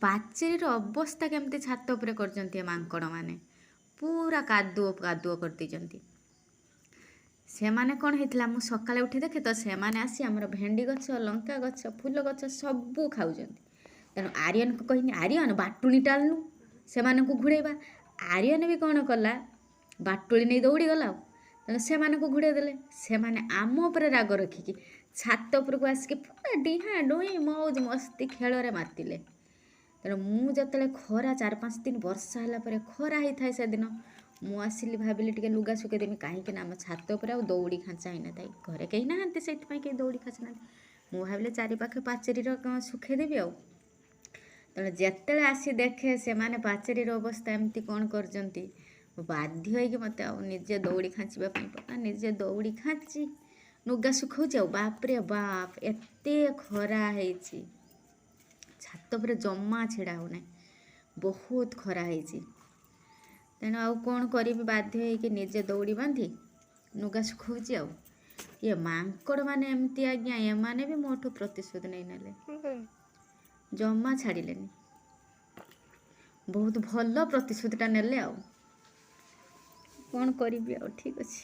ପାଚେରୀର ଅବସ୍ଥା କେମିତି ଛାତ ଉପରେ କରିଛନ୍ତି ଏ ମାଙ୍କଡ଼ ମାନେ। ପୁରା କାଦୁଅ କାଦୁଅ କରିଦେଇଛନ୍ତି। ସେମାନେ କ'ଣ ହେଇଥିଲା, ମୁଁ ସକାଳେ ଉଠି ଦେଖେ ତ ସେମାନେ ଆସି ଆମର ଭେଣ୍ଡି ଗଛ, ଲଙ୍କା ଗଛ, ଫୁଲ ଗଛ ସବୁ ଖାଉଛନ୍ତି। ତେଣୁ ଆର୍ୟନକୁ କହିନି, ଆର୍ୟନ ବାଟୁଳି ଟାଣୁନୁ ସେମାନଙ୍କୁ ଘୁଡ଼େଇବା। ଆର୍ୟନ ବି କ'ଣ କଲା, ବାଟୁଳି ନେଇ ଦୌଡ଼ିଗଲା ଆଉ। ତେଣୁ ସେମାନଙ୍କୁ ଘୁଡ଼େଇ ଦେଲେ। ସେମାନେ ଆମ ଉପରେ ରାଗ ରଖିକି ଛାତ ଉପରକୁ ଆସିକି ପୁରା ଡିହାଁ ଡୁଇଁ ମଉଜ ମସ୍ତି ଖେଳରେ ମାତିଲେ। ତେଣୁ ମୁଁ ଯେତେବେଳେ ଖରା 4-5 ଦିନ ବର୍ଷା ହେଲା ପରେ ଖରା ହେଇଥାଏ ସେଦିନ, ମୁଁ ଆସିଲି ଭାବିଲି ଟିକେ ଲୁଗା ଶୁଖେଇ ଦେବି, କାହିଁକି ନା ଆମ ଛାତ ଉପରେ ଆଉ ଦୌଡ଼ି ଖାଞ୍ଚା ହେଇନଥାଏ। ଘରେ କେହି ନାହାନ୍ତି, ସେଇଥିପାଇଁ କେହି ଦୌଡ଼ି ଖାଞ୍ଚା ନାହାନ୍ତି। ମୁଁ ଭାବିଲି ଚାରିପାଖେ ପାଚେରୀର ଶୁଖେଇ ଦେବି ଆଉ। ତେଣୁ ଯେତେବେଳେ ଆସି ଦେଖେ ସେମାନେ ପାଚେରୀର ଅବସ୍ଥା ଏମିତି କ'ଣ କରିଛନ୍ତି, ବାଧ୍ୟ ହେଇକି ମୋତେ ଆଉ ନିଜେ ଦୌଡ଼ି ଖାଞ୍ଚିବା ପାଇଁ ପଡ଼ିଲା। ନିଜେ ଦୌଡ଼ି ଖାଞ୍ଚି ଲୁଗା ଶୁଖଉଛି ଆଉ। ବାପରେ ବାପ, ଏତେ ଖରା ହେଇଛି ଛାତ ଉପରେ ଜମା ଛିଡ଼ା ହେଉନାହିଁ, ବହୁତ ଖରା ହେଇଛି। ତେଣୁ ଆଉ କ'ଣ କରିବି, ବାଧ୍ୟ ହେଇକି ନିଜେ ଦୌଡ଼ି ବାନ୍ଧି ଲୁଗା ଶୁଖଉଛି ଆଉ। ଇଏ ମାଙ୍କଡ଼ ମାନେ ଏମିତି ଆଜ୍ଞା, ଏମାନେ ବି ମୋଠୁ ପ୍ରତିଶୋଧ ନେଇନେଲେ, ଜମା ଛାଡ଼ିଲେନି। ବହୁତ ଭଲ ପ୍ରତିଶୋଧଟା ନେଲେ ଆଉ। କ'ଣ କରିବି ଆଉ, ଠିକ୍ ଅଛି।